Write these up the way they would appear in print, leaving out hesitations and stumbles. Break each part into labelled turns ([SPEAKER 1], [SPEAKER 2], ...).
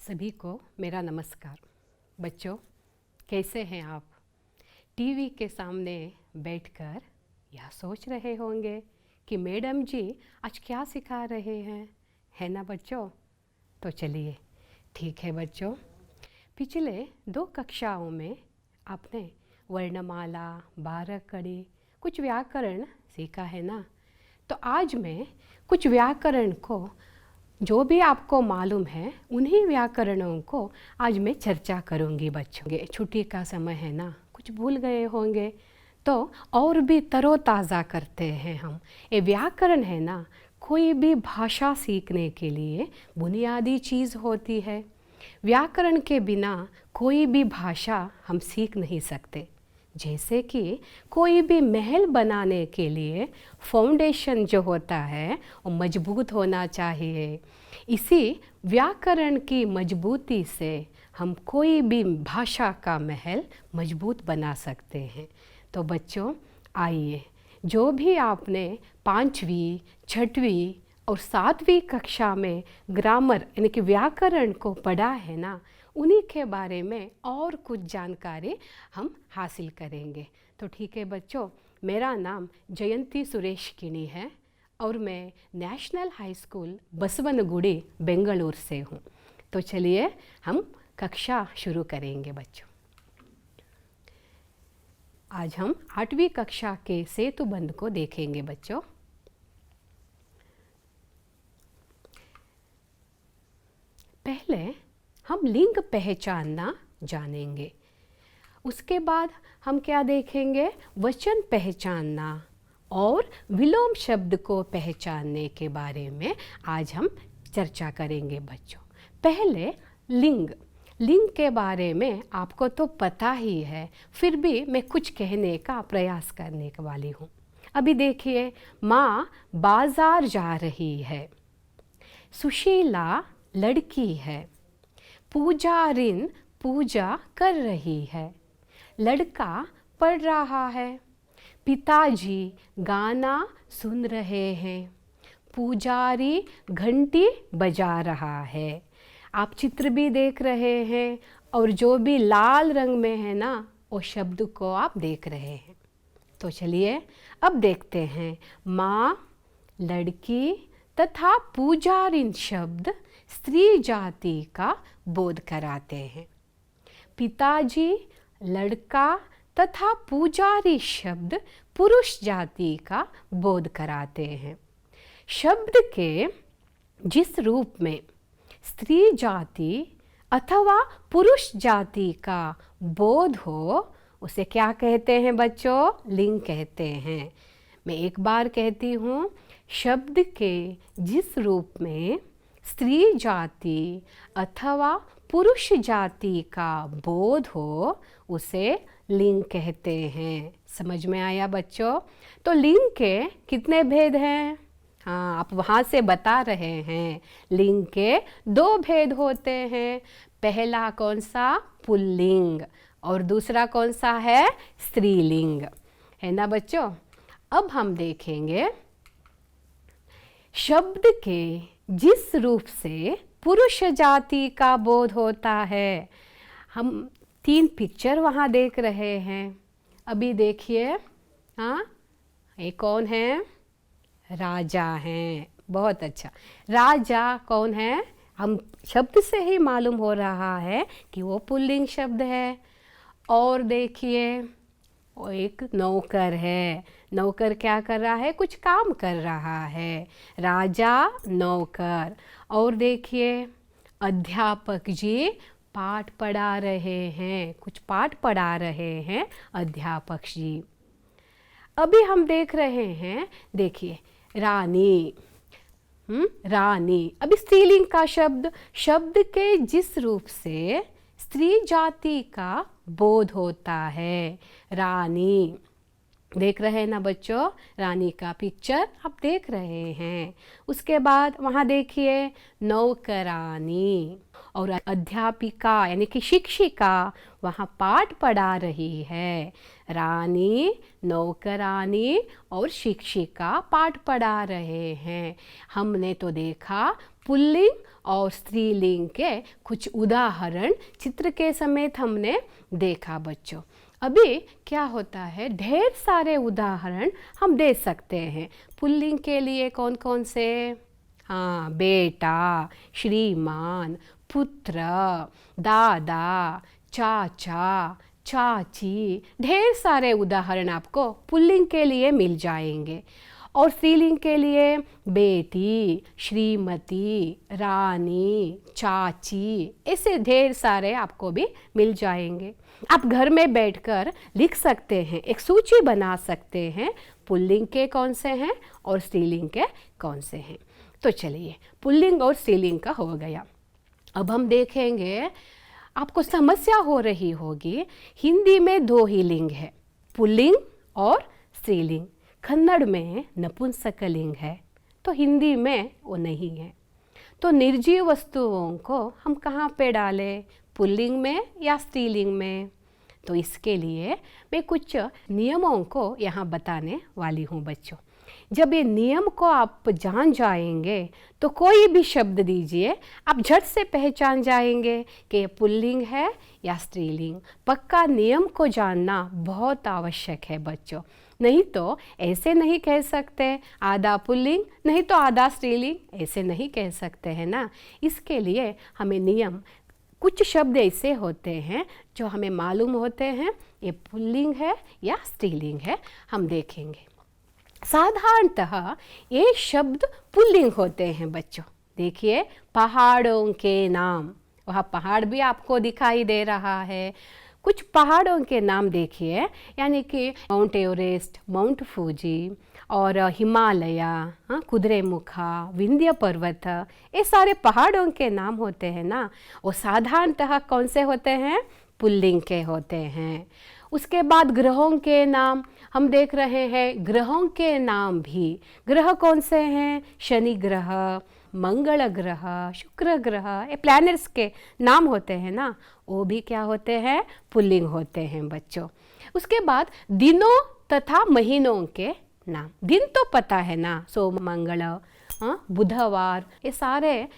[SPEAKER 1] सभी को मेरा नमस्कार। बच्चों, कैसे हैं आप? टीवी के सामने बैठकर यह सोच रहे होंगे कि मैडम जी आज क्या सिखा रहे हैं, है ना बच्चों? तो चलिए, ठीक है बच्चों। पिछले 2 कक्षाओं में आपने वर्णमाला, 12 कड़ी, कुछ व्याकरण सीखा है ना। तो आज मैं कुछ व्याकरण को, जो भी आपको मालूम है, उन्हीं व्याकरणों को आज मैं चर्चा करूंगी बच्चों। छुट्टी का समय है ना, कुछ भूल गए होंगे तो और भी तरोताज़ा करते हैं हम। ये व्याकरण है ना, कोई भी भाषा सीखने के लिए बुनियादी चीज़ होती है। व्याकरण के बिना कोई भी भाषा हम सीख नहीं सकते। जैसे कि कोई भी महल बनाने के लिए फाउंडेशन जो होता है वो मजबूत होना चाहिए। इसी व्याकरण की मजबूती से हम कोई भी भाषा का महल मजबूत बना सकते हैं। तो बच्चों, आइए, जो भी आपने 5वीं, 6वीं और 7वीं कक्षा में ग्रामर यानी कि व्याकरण को पढ़ा है ना, उन्हीं के बारे में और कुछ जानकारी हम हासिल करेंगे। तो ठीक है बच्चों, मेरा नाम जयंती सुरेश किनी है और मैं national high school Basavanagudi Bengaluru से हूँ। तो चलिए हम कक्षा शुरू करेंगे बच्चों। आज हम 8वीं कक्षा के सेतुबंध को देखेंगे बच्चों। पहले हम लिंग पहचानना जानेंगे, उसके बाद हम क्या देखेंगे, वचन पहचानना और विलोम शब्द को पहचानने के बारे में आज हम चर्चा करेंगे बच्चों। पहले लिंग के बारे में आपको तो पता ही है, फिर भी मैं कुछ कहने का प्रयास करने वाली हूँ। अभी देखिए, माँ बाजार जा रही है, सुशीला लड़की है, पूजारिन पूजा कर रही है, लड़का पढ़ रहा है, पिताजी गाना सुन रहे हैं, पुजारी घंटी बजा रहा है। आप चित्र भी देख रहे हैं और जो भी लाल रंग में है ना, वो शब्द को आप देख रहे हैं। तो चलिए अब देखते हैं, माँ, लड़की तथा पुजारिन शब्द स्त्री जाति का बोध कराते हैं। पिताजी, लड़का तथा पुजारी शब्द पुरुष जाति का बोध कराते हैं। शब्द के जिस रूप में स्त्री जाति अथवा पुरुष जाति का बोध हो, उसे क्या कहते हैं बच्चों? लिंग कहते हैं। मैं एक बार कहती हूँ, शब्द के जिस रूप में स्त्री जाति अथवा पुरुष जाति का बोध हो, उसे लिंग कहते हैं। समझ में आया बच्चों? तो लिंग के कितने भेद हैं? हाँ, आप वहाँ से बता रहे हैं। लिंग के 2 भेद होते हैं। पहला कौन सा? पुल्लिंग, और दूसरा कौन सा है? स्त्रीलिंग, है ना बच्चों? अब हम देखेंगे, शब्द के जिस रूप से पुरुष जाति का बोध होता है। हम 3 पिक्चर वहाँ देख रहे हैं। अभी देखिए, हाँ, ये कौन है? राजा हैं। बहुत अच्छा। राजा कौन है? हम शब्द से ही मालूम हो रहा है कि वो पुल्लिंग शब्द है। और देखिए, वो एक नौकर है। नौकर क्या कर रहा है? कुछ काम कर रहा है। राजा, नौकर। और देखिए, अध्यापक जी पाठ पढ़ा रहे हैं, कुछ पाठ पढ़ा रहे हैं अध्यापक जी। अभी हम देख रहे हैं, देखिए, रानी, रानी। अभी स्त्रीलिंग का शब्द के जिस रूप से स्त्री जाति का बोध होता है। रानी, देख रहे हैं ना बच्चों? रानी का पिक्चर आप देख रहे हैं। उसके बाद वहाँ देखिए, नौकरानी। और अध्यापिका यानी कि शिक्षिका वहाँ पाठ पढ़ा रही है। रानी, नौकरानी और शिक्षिका पाठ पढ़ा रहे हैं। हमने तो देखा पुल्लिंग और स्त्रीलिंग के कुछ उदाहरण चित्र के समेत हमने देखा बच्चों। अभी क्या होता है, ढेर सारे उदाहरण हम दे सकते हैं। पुल्लिंग के लिए कौन कौन से? हाँ, बेटा, श्रीमान, पुत्र, दादा, चाचा, चाची, ढेर सारे उदाहरण आपको पुल्लिंग के लिए मिल जाएंगे। और स्त्रीलिंग के लिए बेटी, श्रीमती, रानी, चाची, ऐसे ढेर सारे आपको भी मिल जाएंगे। आप घर में बैठकर लिख सकते हैं, एक सूची बना सकते हैं पुल्लिंग के कौन से हैं और स्त्रीलिंग के कौन से हैं। तो चलिए, पुल्लिंग और स्त्रीलिंग का हो गया। अब हम देखेंगे, आपको समस्या हो रही होगी, हिंदी में दो ही लिंग है, पुल्लिंग और स्त्रीलिंग। कन्नड़ में नपुंसकलिंग है, तो हिंदी में वो नहीं है। तो निर्जीव वस्तुओं को हम कहाँ पे डालें, पुल्लिंग में या स्त्रीलिंग में? तो इसके लिए मैं कुछ नियमों को यहाँ बताने वाली हूँ बच्चों। जब ये नियम को आप जान जाएंगे तो कोई भी शब्द दीजिए, आप झट से पहचान जाएंगे कि ये पुल्लिंग है या स्त्रीलिंग। पक्का नियम को जानना बहुत आवश्यक है बच्चों, नहीं तो ऐसे नहीं कह सकते आधा पुल्लिंग नहीं तो आधा स्त्रीलिंग, ऐसे नहीं कह सकते हैं ना। इसके लिए हमें नियम, कुछ शब्द ऐसे होते हैं जो हमें मालूम होते हैं ये पुल्लिंग है या स्त्रीलिंग है, हम देखेंगे। साधारणतः ये शब्द पुल्लिंग होते हैं बच्चों। देखिए, पहाड़ों के नाम, वहाँ पहाड़ भी आपको दिखाई दे रहा है। कुछ पहाड़ों के नाम देखिए, यानी कि माउंट एवरेस्ट, माउंट फूजी और हिमालय, कुद्रेमुखा, विंध्य पर्वत, ये सारे पहाड़ों के नाम होते हैं ना। वो साधारणतः कौन से होते हैं? पुल्लिंग के होते हैं। उसके बाद ग्रहों के नाम हम देख रहे हैं, ग्रहों के नाम भी, ग्रह कौन से हैं? शनि ग्रह, मंगल ग्रह, शुक्र ग्रह, ये प्लैनेट्स के नाम होते हैं ना, वो भी क्या होते हैं? पुल्लिंग होते हैं बच्चों। उसके बाद दिनों तथा महीनों के नाम, दिन तो पता है ना, सोम, मंगल, बुधवार, ये सारे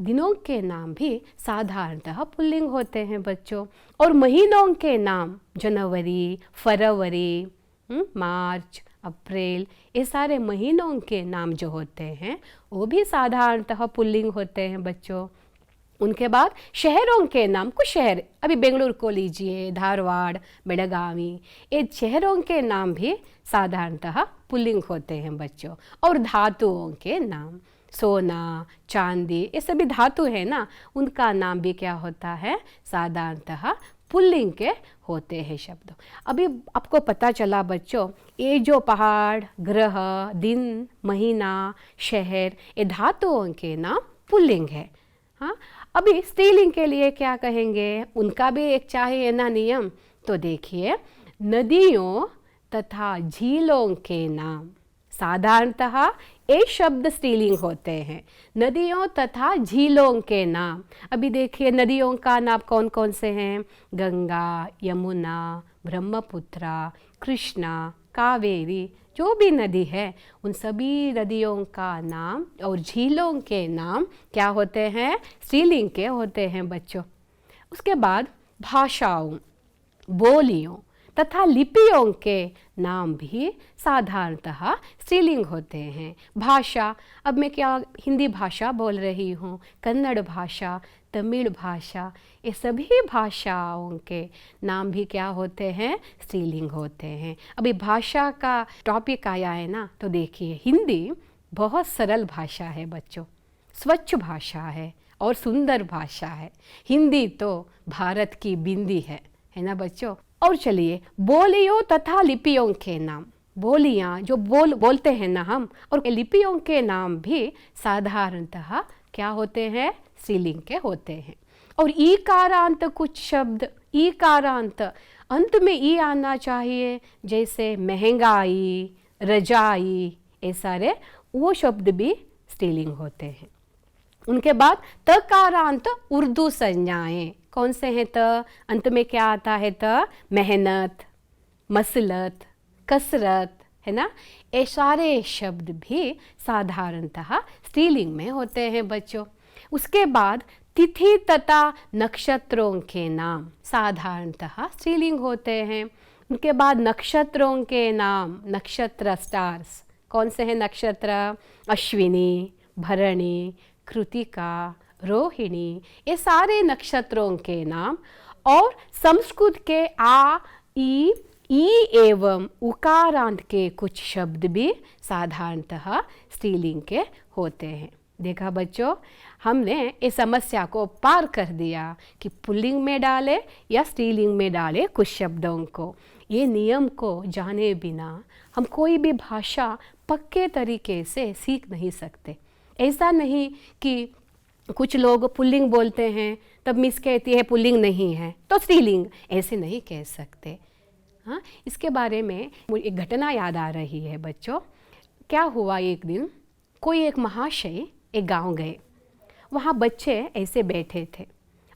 [SPEAKER 1] दिनों के नाम भी साधारणतः पुल्लिंग होते हैं बच्चों। और महीनों के नाम, जनवरी, फरवरी, मार्च, अप्रैल, ये सारे महीनों के नाम जो होते हैं वो भी साधारणतः पुल्लिंग होते हैं बच्चों। उनके बाद शहरों के नाम, कुछ शहर, अभी बेंगलुरु को लीजिए, धारवाड़, बेळगावी, ये शहरों के नाम भी साधारणतः पुल्लिंग होते हैं बच्चों। और धातुओं के नाम, सोना, चांदी, ये सभी धातु है ना, उनका नाम भी क्या होता है? साधारणतः पुल्लिंग के होते हैं शब्द। अभी आपको पता चला बच्चों, ये जो पहाड़, ग्रह, दिन, महीना, शहर, ये धातुओं के नाम पुल्लिंग है। हाँ, अभी स्त्रीलिंग के लिए क्या कहेंगे, उनका भी एक चाहिए ना नियम। तो देखिए, नदियों तथा झीलों के नाम, साधारणतः ये शब्द स्त्रीलिंग होते हैं, नदियों तथा झीलों के नाम। अभी देखिए, नदियों का नाम कौन कौन से हैं? गंगा, यमुना, ब्रह्मपुत्रा, कृष्णा, कावेरी, जो भी नदी है उन सभी नदियों का नाम और झीलों के नाम क्या होते हैं? स्त्रीलिंग के होते हैं बच्चों। उसके बाद भाषाओं, बोलियों तथा लिपियों के नाम भी साधारणतः स्त्रीलिंग होते हैं। भाषा, अब मैं क्या हिंदी भाषा बोल रही हूँ, कन्नड़ भाषा, तमिल भाषा, ये सभी भाषाओं के नाम भी क्या होते हैं? स्त्रीलिंग होते हैं। अभी भाषा का टॉपिक आया है ना, तो देखिए, हिंदी बहुत सरल भाषा है बच्चों, स्वच्छ भाषा है और सुंदर भाषा है। हिंदी तो भारत की बिंदी है ना बच्चों। और चलिए, बोलियों तथा लिपियों के नाम, बोलियाँ जो बोलते हैं ना हम, और लिपियों के नाम भी साधारणतः क्या होते हैं? स्त्रीलिंग के होते हैं। और ईकारांत, कुछ शब्द ईकारांत, अंत में ई आना चाहिए, जैसे महंगाई, रजाई, ये सारे वो शब्द भी स्त्रीलिंग होते हैं। उनके बाद तकारांत उर्दू संज्ञाएं, कौन से हैं? त, अंत में क्या आता है? त, मेहनत, मसलत, कसरत, है ना, ये सारे शब्द भी साधारणतः स्त्रीलिंग में होते हैं बच्चों। उसके बाद तिथि तथा नक्षत्रों के नाम साधारणतः स्त्रीलिंग होते हैं। उनके बाद नक्षत्रों के नाम, नक्षत्र स्टार्स, कौन से हैं नक्षत्र? अश्विनी, भरणी, कृतिका, रोहिणी, ये सारे नक्षत्रों के नाम। और संस्कृत के आ, ई एवं उकारांत के कुछ शब्द भी साधारणतः स्त्रीलिंग के होते हैं। देखा बच्चों, हमने इस समस्या को पार कर दिया कि पुल्लिंग में डाले या स्त्रीलिंग में डाले कुछ शब्दों को। ये नियम को जाने बिना हम कोई भी भाषा पक्के तरीके से सीख नहीं सकते। ऐसा नहीं कि कुछ लोग पुल्लिंग बोलते हैं तब मिस कहती है पुल्लिंग नहीं है तो स्त्रीलिंग, ऐसे नहीं कह सकते। हाँ, इसके बारे में मुझे एक घटना याद आ रही है बच्चों। क्या हुआ, एक दिन कोई एक महाशय एक गांव गए, वहाँ बच्चे ऐसे बैठे थे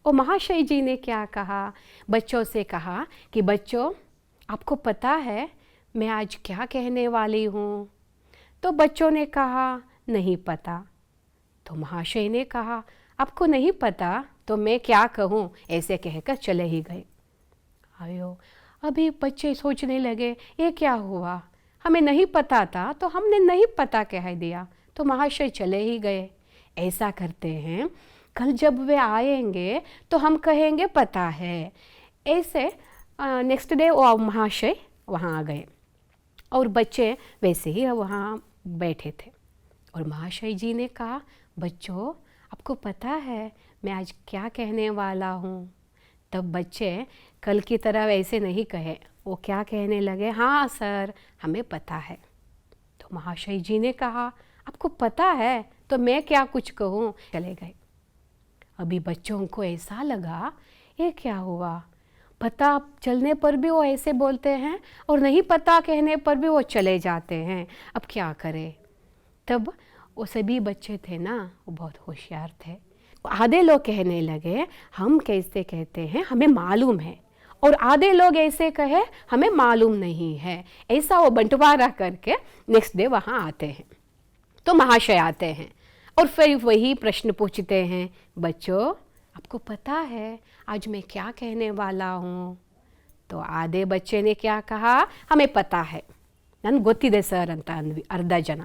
[SPEAKER 1] और महाशय जी ने क्या कहा, बच्चों से कहा कि बच्चों आपको पता है मैं आज क्या कहने वाली हूँ? तो बच्चों ने कहा नहीं पता। तो महाशय ने कहा आपको नहीं पता तो मैं क्या कहूँ, ऐसे कहकर चले ही गए। आयो, अभी बच्चे सोचने लगे ये क्या हुआ, हमें नहीं पता था तो हमने नहीं पता कह दिया, तो महाशय चले ही गए। ऐसा करते हैं, कल जब वे आएंगे तो हम कहेंगे पता है। ऐसे नेक्स्ट डे वो महाशय वहाँ आ गए और बच्चे वैसे ही वहाँ बैठे थे और महाशय जी ने कहा बच्चों आपको पता है मैं आज क्या कहने वाला हूँ? तब बच्चे कल की तरह वैसे नहीं कहे, वो क्या कहने लगे, हाँ सर हमें पता है। तो महाशय जी ने कहा आपको पता है तो मैं क्या कुछ कहूँ, चले गए। अभी बच्चों को ऐसा लगा ये क्या हुआ, पता चलने पर भी वो ऐसे बोलते हैं और नहीं पता कहने पर भी वो चले जाते हैं, अब क्या करें? तब वो सभी बच्चे थे ना, वो बहुत होशियार थे। आधे लोग कहने लगे हम कैसे कहते हैं हमें मालूम है, और आधे लोग ऐसे कहे हमें मालूम नहीं है। ऐसा वो बंटवारा करके नेक्स्ट डे वहाँ आते हैं। तो महाशय आते हैं और फिर वही प्रश्न पूछते हैं बच्चों आपको पता है आज मैं क्या कहने वाला हूँ? तो आधे बच्चे ने क्या कहा, हमें पता है, नन ಗೊತ್ತಿದೆ सर ಅಂತ ಅಂದ್ವಿ ಅರ್ಧ ಜನ।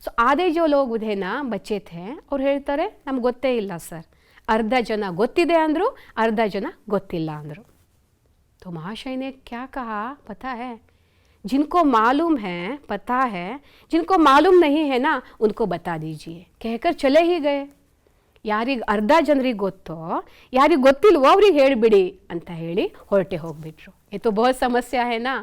[SPEAKER 1] ಸೊ ಆದೇ जो लोग उधे ना बच्चे थे और ಹೇಳ್ತಾರೆ ನಮ್ಗೆ ಗೊತ್ತೇ ಇಲ್ಲ ಸರ್, ಅರ್ಧ ಜನ ಗೊತ್ತಿದೆ ಅಂದರು, ಅರ್ಧ ಜನ ಗೊತ್ತಿಲ್ಲ ಅಂದರು। तो महाशय ने क्या कहा पता है, जिनको मालूम है पता है, जिनको मालूम नहीं है ना उनको बता दीजिए, कहकर चले ही गए। ಯಾರಿಗೆ ಅರ್ಧ ಜನರಿಗೆ ಗೊತ್ತೋ ಯಾರಿಗೆ ಗೊತ್ತಿಲ್ವೋ ಅವ್ರಿಗೆ ಹೇಳಿಬಿಡಿ ಅಂತ ಹೇಳಿ ಹೊರಟೆ ಹೋಗ್ಬಿಟ್ರು। ये तो बहुत समस्या है ना,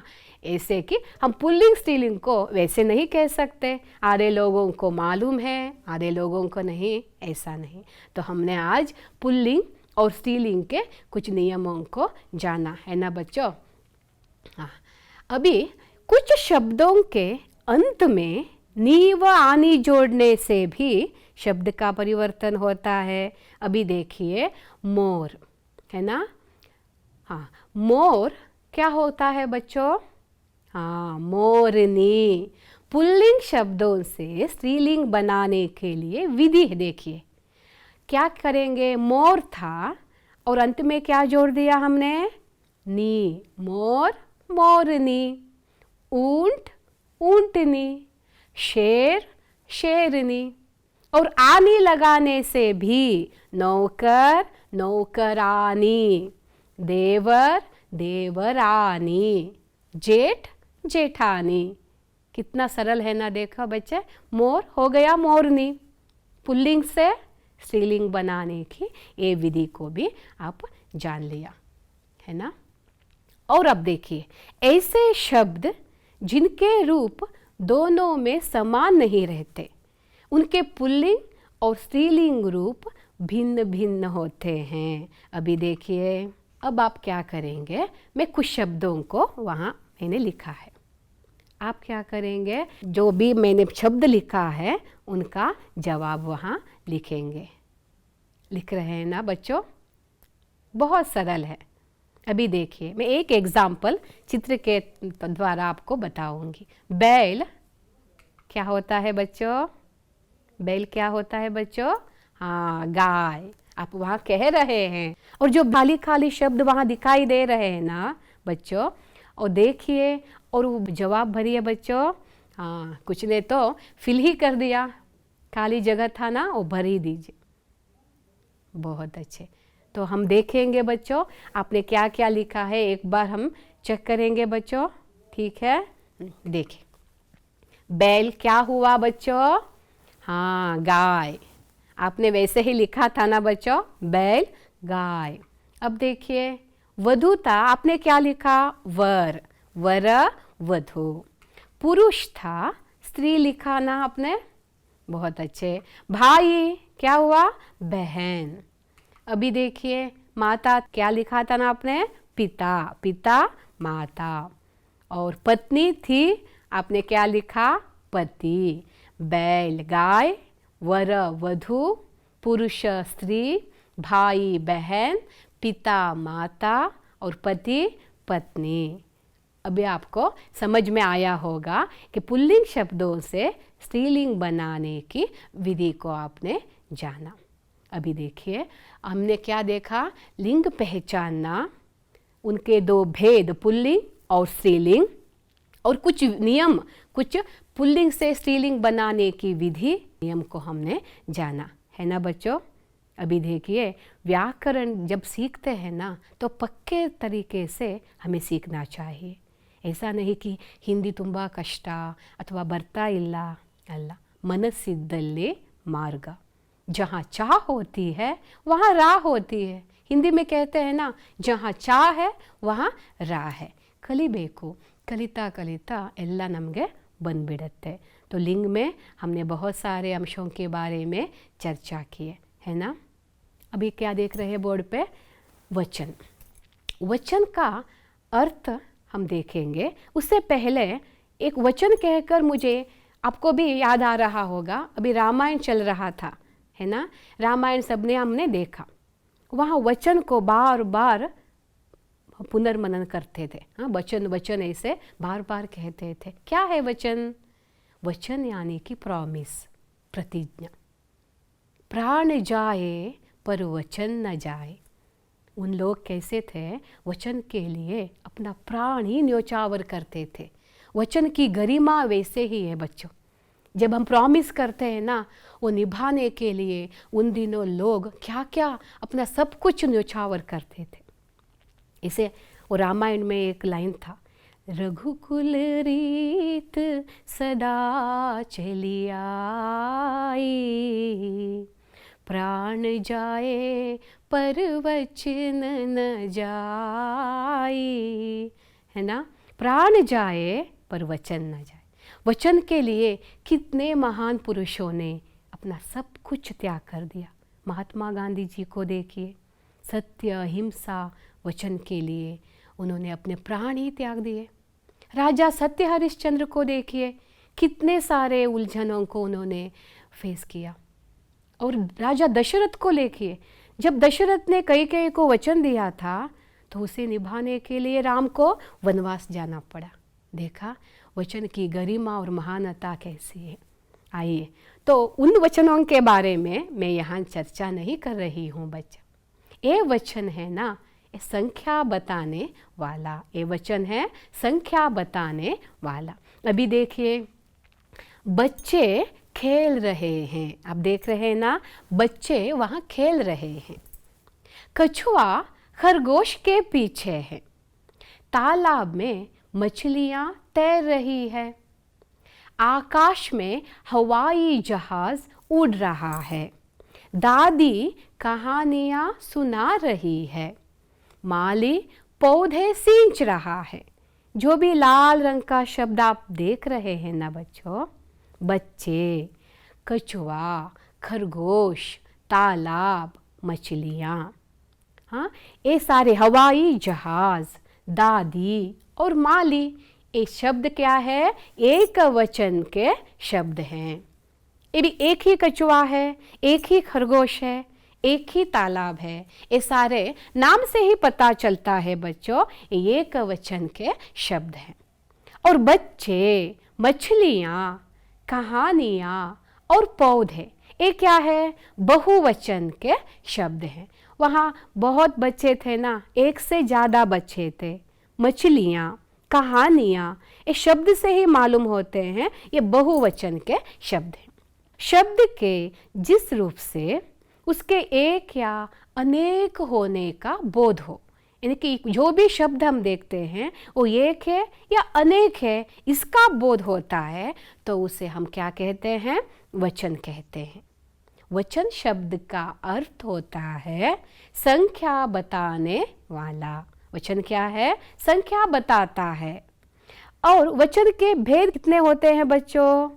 [SPEAKER 1] ऐसे कि हम पुल्लिंग स्त्रीलिंग को वैसे नहीं कह सकते, आधे लोगों को मालूम है आधे लोगों को नहीं, ऐसा नहीं। तो हमने आज पुल्लिंग और स्त्रीलिंग के कुछ नियमों को जाना है ना बच्चों। हाँ, अभी कुछ शब्दों के अंत में नी व आनी जोड़ने से भी शब्द का परिवर्तन होता है। अभी देखिए मोर है ना, हाँ मोर क्या होता है बच्चों, हाँ मोरनी। पुल्लिंग शब्दों से स्त्रीलिंग बनाने के लिए विधि है, देखिए क्या करेंगे, मोर था और अंत में क्या जोड़ दिया हमने, नी, मोर मोरनी, ऊंट ऊंटनी, शेर शेरनी, और आनी लगाने से भी नौकर नौकरानी, देवर देवरानी, जेठ जेठानी। कितना सरल है ना, देखा बच्चे, मोर हो गया मोरनी। पुल्लिंग से स्त्रीलिंग बनाने की ये विधि को भी आप जान लिया है ना। और अब देखिए ऐसे शब्द जिनके रूप दोनों में समान नहीं रहते, उनके पुल्लिंग और स्त्रीलिंग रूप भिन्न भिन्न होते हैं। अभी देखिए, अब आप क्या करेंगे, मैं कुछ शब्दों को वहाँ मैंने लिखा है, आप क्या करेंगे, जो भी मैंने शब्द लिखा है उनका जवाब वहाँ लिखेंगे। लिख रहे हैं ना बच्चों, बहुत सरल है। अभी देखिए मैं एक एग्जाम्पल चित्र के द्वारा आपको बताऊंगी। बैल क्या होता है बच्चों, बैल क्या होता है बच्चों, हाँ, गाय आप वहाँ कह रहे हैं। और जो खाली खाली शब्द वहाँ दिखाई दे रहे हैं ना बच्चों, और देखिए और वो जवाब भरिए बच्चों। हाँ, कुछ ने तो फिल ही कर दिया, खाली जगह था ना वो भर ही दीजिए। बहुत अच्छे। तो हम देखेंगे बच्चों आपने क्या क्या लिखा है, एक बार हम चेक करेंगे बच्चों, ठीक है। देखिए बैल क्या हुआ बच्चों? हाँ, गाय। आपने वैसे ही लिखा था ना बच्चों, बैल गाय। अब देखिए वधू था, आपने क्या लिखा? वर, वर वधू। पुरुष था, स्त्री लिखा ना आपने, बहुत अच्छे। भाई क्या हुआ? बहन। अभी देखिए माता क्या लिखा था ना आपने? पिता, पिता माता। और पत्नी थी, आपने क्या लिखा? पति। बैल गाय, वर वधू, पुरुष स्त्री, भाई बहन, पिता माता और पति पत्नी। अभी आपको समझ में आया होगा कि पुल्लिंग शब्दों से स्त्रीलिंग बनाने की विधि को आपने जाना। अभी देखिए हमने क्या देखा? लिंग पहचानना, उनके दो भेद पुल्लिंग और स्त्रीलिंग, और कुछ नियम, कुछ पुल्लिंग से स्त्रीलिंग बनाने की विधि नियम को हमने जाना है ना बच्चों। अभी देखिए व्याकरण जब सीखते हैं ना तो पक्के तरीके से हमें सीखना चाहिए। ऐसा नहीं कि हिंदी ತುಂಬಾ ಕಷ್ಟ ಅಥವಾ ಬರ್ತಾ ಇಲ್ಲ ಅಲ್ಲ, ಮನಸ್ಸಿದ್ದಲ್ಲಿ मार्ग। जहाँ चाह होती है वहाँ राह होती है। हिंदी में कहते हैं ना, जहाँ चाह है वहाँ राह है। ಕಲಿಬೇಕು, ಕಲಿತಾ ಕಲಿತಾ ಎಲ್ಲ ನಮಗೆ ಬಂದ್ಬಿಡುತ್ತೆ। तो लिंग में हमने बहुत सारे अंशों के बारे में चर्चा किए है ना। अभी क्या देख रहे हैं बोर्ड पे? वचन। वचन का अर्थ हम देखेंगे। उससे पहले एक वचन कहकर मुझे आपको भी याद आ रहा होगा, अभी रामायण चल रहा था है ना। रामायण सबने हमने देखा, वहाँ वचन को बार बार पुनर्मनन करते थे। हाँ, वचन वचन ऐसे बार बार कहते थे। क्या है वचन? वचन यानी कि प्रॉमिस, प्रतिज्ञा। प्राण जाए पर वचन न जाए। उन लोग कैसे थे? वचन के लिए अपना प्राण ही न्योछावर करते थे। वचन की गरिमा वैसे ही है बच्चों। जब हम प्रॉमिस करते हैं ना, वो निभाने के लिए उन दिनों लोग क्या क्या अपना सब कुछ न्योछावर करते थे। इसे वो रामायण में एक लाइन था, रघुकुल रीत सदा चली आई, प्राण जाए पर वचन न जाए, है ना। प्राण जाए पर वचन न जाए। वचन के लिए कितने महान पुरुषों ने अपना सब कुछ त्याग कर दिया। महात्मा गांधी जी को देखिए, सत्य अहिंसा वचन के लिए उन्होंने अपने प्राण ही त्याग दिए। राजा सत्य हरिश्चंद्र को देखिए, कितने सारे उलझनों को उन्होंने फेस किया। और राजा दशरथ को देखिए, जब दशरथ ने कैकेयी को वचन दिया था तो उसे निभाने के लिए राम को वनवास जाना पड़ा। देखा वचन की गरिमा और महानता कैसी है। आइए, तो उन वचनों के बारे में मैं यहाँ चर्चा नहीं कर रही हूँ बच्चा। ये वचन है ना, ये संख्या बताने वाला, ये वचन है संख्या बताने वाला। अभी देखिए बच्चे खेल रहे हैं, आप देख रहे हैं ना, बच्चे वहाँ खेल रहे हैं। कछुआ खरगोश के पीछे है, तालाब में मछलियाँ तैर रही है, आकाश में हवाई जहाज उड़ रहा है, दादी कहानियाँ सुना रही है, माली पौधे सींच रहा है। जो भी लाल रंग का शब्द आप देख रहे हैं ना बच्चों, बच्चे, कछुआ, खरगोश, तालाब, मछलियाँ, हाँ, ये सारे हवाई जहाज, दादी और माली, ये शब्द क्या है? एक वचन के शब्द हैं। ये भी एक ही कछुआ है, एक ही खरगोश है, एक ही तालाब है। ये सारे नाम से ही पता चलता है बच्चों, ये एक वचन के शब्द हैं। और बच्चे, मछलियाँ, कहानियाँ और पौधे, ये क्या है? बहुवचन के शब्द हैं। वहाँ बहुत बच्चे थे ना, एक से ज़्यादा बच्चे थे। मछलियाँ, कहानियाँ, ये शब्द से ही मालूम होते हैं ये बहुवचन के शब्द हैं। शब्द के जिस रूप से उसके एक या अनेक होने का बोध हो, यानी कि जो भी शब्द हम देखते हैं वो एक है या अनेक है, इसका बोध होता है, तो उसे हम क्या कहते हैं? वचन कहते हैं। वचन शब्द का अर्थ होता है संख्या बताने वाला। वचन क्या है? संख्या बताता है। और वचन के भेद कितने होते हैं बच्चों?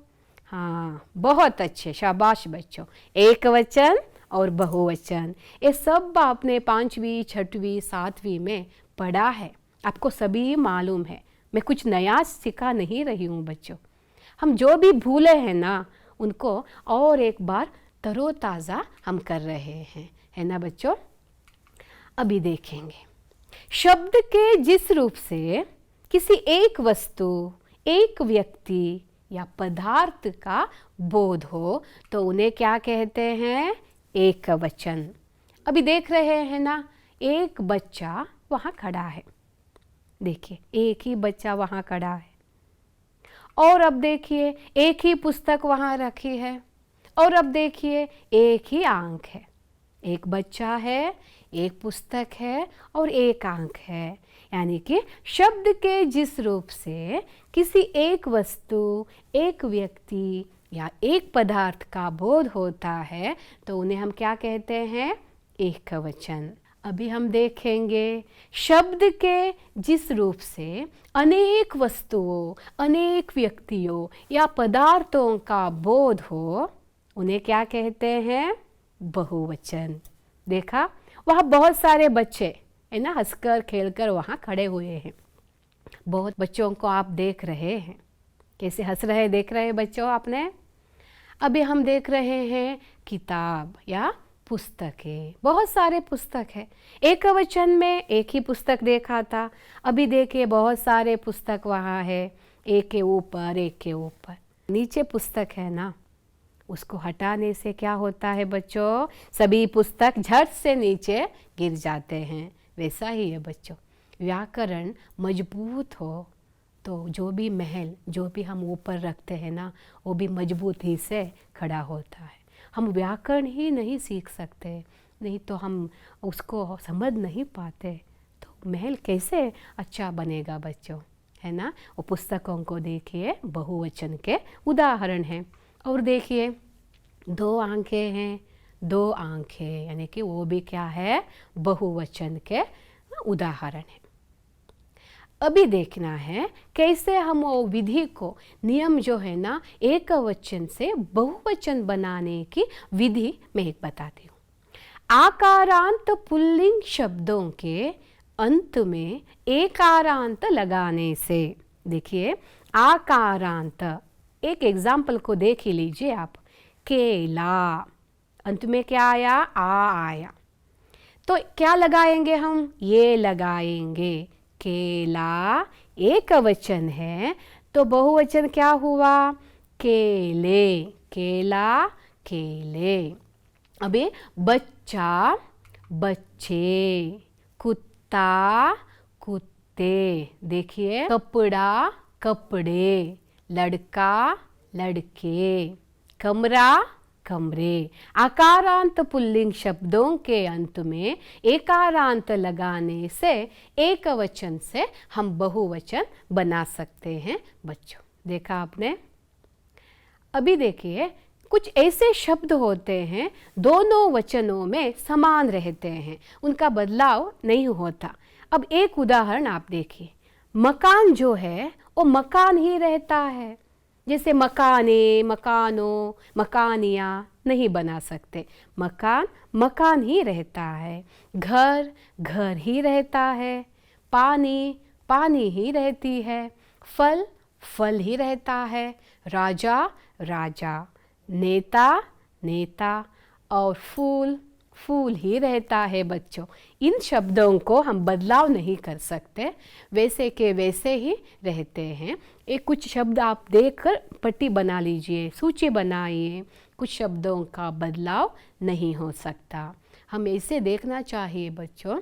[SPEAKER 1] हाँ, बहुत अच्छे, शाबाश बच्चों। एक वचन और बहुवचन, ये सब आपने 5वीं, 6वीं, 7वीं में पढ़ा है, आपको सभी मालूम है। मैं कुछ नया सिखा नहीं रही हूँ बच्चों। हम जो भी भूले हैं ना, उनको और एक बार तरोताज़ा हम कर रहे हैं, है ना बच्चों? अभी देखेंगे शब्द के जिस रूप से किसी एक वस्तु, एक व्यक्ति या पदार्थ का बोध हो, तो उन्हें क्या कहते हैं? एक वचन। अभी देख रहे हैं ना, एक बच्चा वहाँ खड़ा है। देखिए, एक ही बच्चा वहाँ खड़ा है। और अब देखिए, एक ही पुस्तक वहाँ रखी है। और अब देखिए, एक ही आंख है। एक बच्चा है, एक पुस्तक है और एक आंख है। यानी कि शब्द के जिस रूप से किसी एक वस्तु, एक व्यक्ति या एक पदार्थ का बोध होता है, तो उन्हें हम क्या कहते हैं? एक वचन। अभी हम देखेंगे शब्द के जिस रूप से अनेक वस्तुओं, अनेक व्यक्तियों या पदार्थों का बोध हो, उन्हें क्या कहते हैं? बहुवचन। देखा, वहाँ बहुत सारे बच्चे है ना, हंसकर खेलकर वहाँ खड़े हुए हैं। बहुत बच्चों को आप देख रहे हैं, कैसे हंस रहे, देख रहे हैं बच्चों आपने? अभी हम देख रहे हैं किताब या पुस्तकें, बहुत सारे पुस्तक है। एक वचन में एक ही पुस्तक देखा था, अभी देखिए बहुत सारे पुस्तक वहाँ है, एक के ऊपर एक के ऊपर। नीचे पुस्तक है ना, उसको हटाने से क्या होता है बच्चों? सभी पुस्तक झट से नीचे गिर जाते हैं। वैसा ही है बच्चों, व्याकरण मजबूत हो तो जो भी महल, जो भी हम ऊपर रखते हैं ना, वो भी मजबूती से खड़ा होता है। हम व्याकरण ही नहीं सीख सकते, नहीं तो हम उसको समझ नहीं पाते, तो महल कैसे अच्छा बनेगा बच्चों, है ना? वो पुस्तकों को देखिए, बहुवचन के उदाहरण हैं। और देखिए, 2 आंखें हैं, 2 आंखें, यानी कि वो भी क्या है? बहुवचन के उदाहरण है। अभी देखना है कैसे हम वो विधि को, नियम जो है ना, एक वचन से बहुवचन बनाने की विधि मैं एक बताती हूँ। आकारांत पुल्लिंग शब्दों के अंत में एकारांत लगाने से, देखिए आकारांत, एक एग्जाम्पल को देख ही लीजिए आप। केला, अंत में क्या आया? आ आया, तो क्या लगाएंगे हम? ये लगाएंगे। केला एक वचन है, तो बहुवचन क्या हुआ? केले, केला, केले। अभी बच्चा, बच्चे, कुत्ता, कुत्ते, देखिए कपड़ा, कपड़े, लड़का, लड़के, कमरा, कमरे। आकारांत पुल्लिंग शब्दों के अंत में एकारांत लगाने से एक वचन से हम बहुवचन बना सकते हैं बच्चों। देखा आपने? अभी देखिए, कुछ ऐसे शब्द होते हैं दोनों वचनों में समान रहते हैं, उनका बदलाव नहीं होता। अब एक उदाहरण आप देखिए, मकान जो है वो मकान ही रहता है। जैसे मकाने, मकानों, मकानियाँ नहीं बना सकते। मकान मकान ही रहता है, घर घर ही रहता है, पानी पानी ही रहती है, फल फल ही रहता है, राजा राजा, नेता नेता, और फूल फूल ही रहता है बच्चों। इन शब्दों को हम बदलाव नहीं कर सकते, वैसे के वैसे ही रहते हैं। एक कुछ शब्द आप देखकर पट्टी बना लीजिए, सूची बनाइए, कुछ शब्दों का बदलाव नहीं हो सकता। हमें इसे देखना चाहिए बच्चों,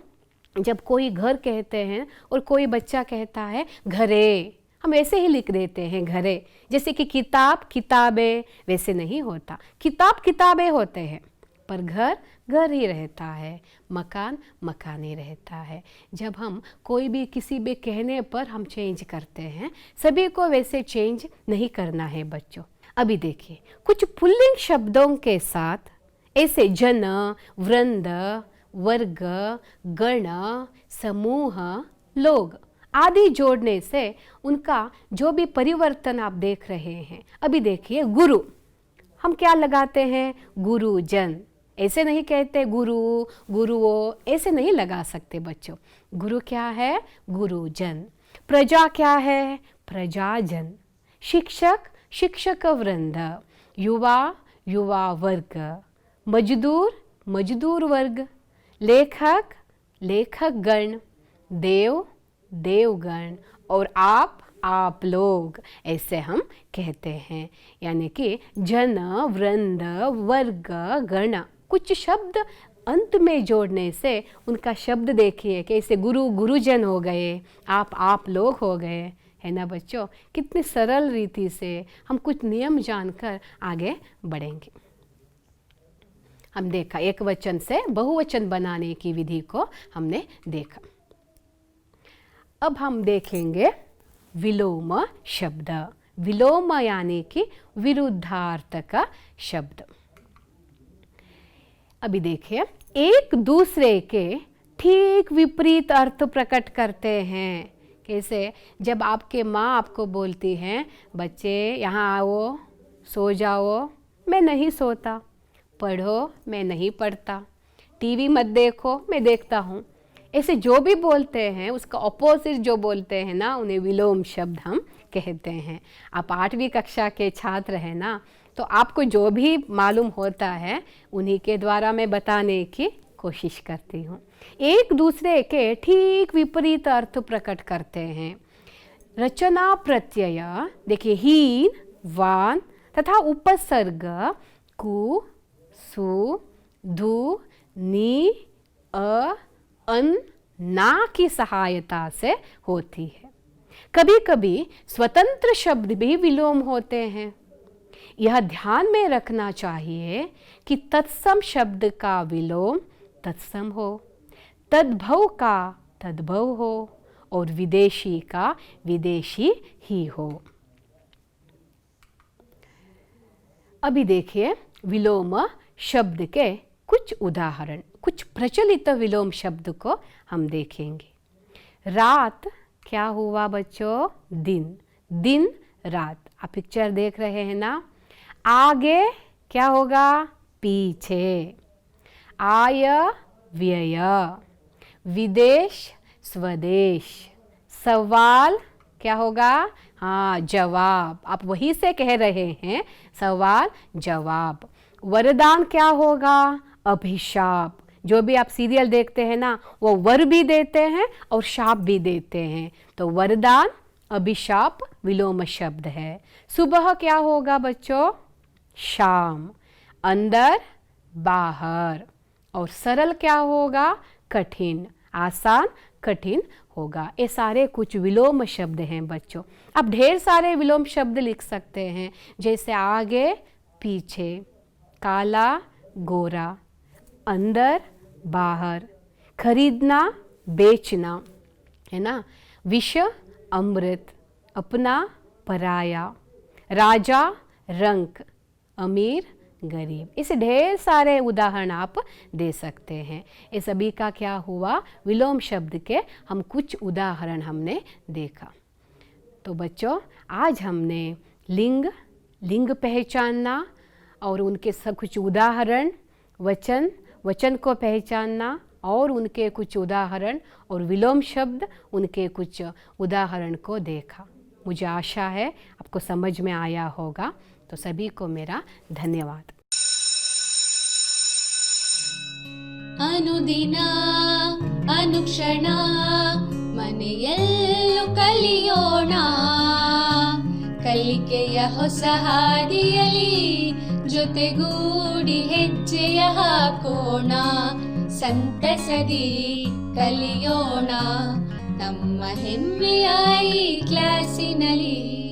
[SPEAKER 1] जब कोई घर कहते हैं और कोई बच्चा कहता है घरे, हम ऐसे ही लिख देते हैं घरे, जैसे कि किताब किताबें, वैसे नहीं होता। किताब किताबें होते हैं पर घर घर ही रहता है, मकान मकान ही रहता है। जब हम कोई भी किसी भी कहने पर हम चेंज करते हैं, सभी को वैसे चेंज नहीं करना है बच्चों। अभी देखिए कुछ पुल्लिंग शब्दों के साथ ऐसे जन, वृंद, वर्ग, गण, समूह, लोग आदि जोड़ने से उनका जो भी परिवर्तन आप देख रहे हैं। अभी देखिए गुरु, हम क्या लगाते हैं? गुरुजन, ऐसे नहीं कहते गुरु गुरुओं, ऐसे नहीं लगा सकते बच्चों। गुरु क्या है? गुरुजन। प्रजा क्या है? प्रजाजन। शिक्षक शिक्षक वृंद। युवा युवा वर्ग। मजदूर मजदूर वर्ग। लेखक लेखक गण। देव देवगण। और आप लोग, ऐसे हम कहते हैं। यानी कि जन, वृंद, वर्ग, गण, कुछ शब्द अंत में जोड़ने से उनका शब्द देखिए कैसे गुरु गुरुजन हो गए, आप लोग हो गए, है ना बच्चों। कितनी सरल रीति से हम कुछ नियम जानकर आगे बढ़ेंगे। हम देखा एक वचन से बहुवचन बनाने की विधि को हमने देखा। अब हम देखेंगे विलोम शब्द। विलोम यानी कि विरुद्धार्थक शब्द। अभी देखिए एक दूसरे के ठीक विपरीत अर्थ प्रकट करते हैं। कैसे? जब आपके माँ आपको बोलती हैं बच्चे यहाँ आओ, सो जाओ, मैं नहीं सोता, पढ़ो, मैं नहीं पढ़ता, टीवी मत देखो, मैं देखता हूँ, ऐसे जो भी बोलते हैं उसका ऑपोजिट जो बोलते हैं ना, उन्हें विलोम शब्द हम कहते हैं। आप 8वीं कक्षा के छात्र हैं ना, तो आपको जो भी मालूम होता है उन्हीं के द्वारा मैं बताने की कोशिश करती हूँ। एक दूसरे के ठीक विपरीत अर्थ प्रकट करते हैं। रचना प्रत्यय देखिए हीन, वान तथा उपसर्ग कु, सु, धु, नी, अन, ना की सहायता से होती है। कभी कभी स्वतंत्र शब्द भी विलोम होते हैं। यह ध्यान में रखना चाहिए कि तत्सम शब्द का विलोम तत्सम हो, तद्भव का तद्भव हो और विदेशी का विदेशी ही हो। अभी देखिए विलोम शब्द के कुछ उदाहरण, कुछ प्रचलित विलोम शब्द को हम देखेंगे। रात क्या हुआ बच्चों? दिन। दिन रात। आप पिक्चर देख रहे हैं ना। आगे क्या होगा? पीछे। आय व्यय। विदेश स्वदेश। सवाल क्या होगा? हाँ जवाब। आप वही से कह रहे हैं, सवाल जवाब। वरदान क्या होगा? अभिशाप। जो भी आप सीरियल देखते हैं ना, वो वर भी देते हैं और शाप भी देते हैं। तो वरदान अभिशाप विलोम शब्द है। सुबह क्या होगा बच्चों? शाम। अंदर बाहर। और सरल क्या होगा? कठिन। आसान कठिन होगा। ये सारे कुछ विलोम शब्द हैं बच्चों। आप ढेर सारे विलोम शब्द लिख सकते हैं, जैसे आगे पीछे, काला गोरा, अंदर बाहर, खरीदना बेचना, है ना, विष अमृत, अपना पराया, राजा रंक, अमीर गरीब। इसे ढेर सारे उदाहरण आप दे सकते हैं। ये सभी का क्या हुआ? विलोम शब्द के हम कुछ उदाहरण हमने देखा। तो बच्चों आज हमने लिंग पहचानना और उनके सब कुछ उदाहरण, वचन को पहचानना और उनके कुछ उदाहरण, और विलोम शब्द उनके कुछ उदाहरण को देखा। मुझे आशा है आपको समझ में आया होगा। तो सभी को मेरा धन्यवाद।
[SPEAKER 2] ಅನುದಿನ ಅನುಕ್ಷಣ ಮನೆಯಲ್ಲೂ ಕಲಿಯೋಣ, ಕಲಿಕೆಯ ಹೊಸ ಹಾದಿಯಲ್ಲಿ ಜೊತೆಗೂಡಿ ಹೆಜ್ಜೆಯ ಹಾಕೋಣ, ಸಂತಸದಿ ಕಲಿಯೋಣ ನಮ್ಮ ಹೆಮ್ಮೆಯ ಈ ಕ್ಲಾಸಿನಲ್ಲಿ.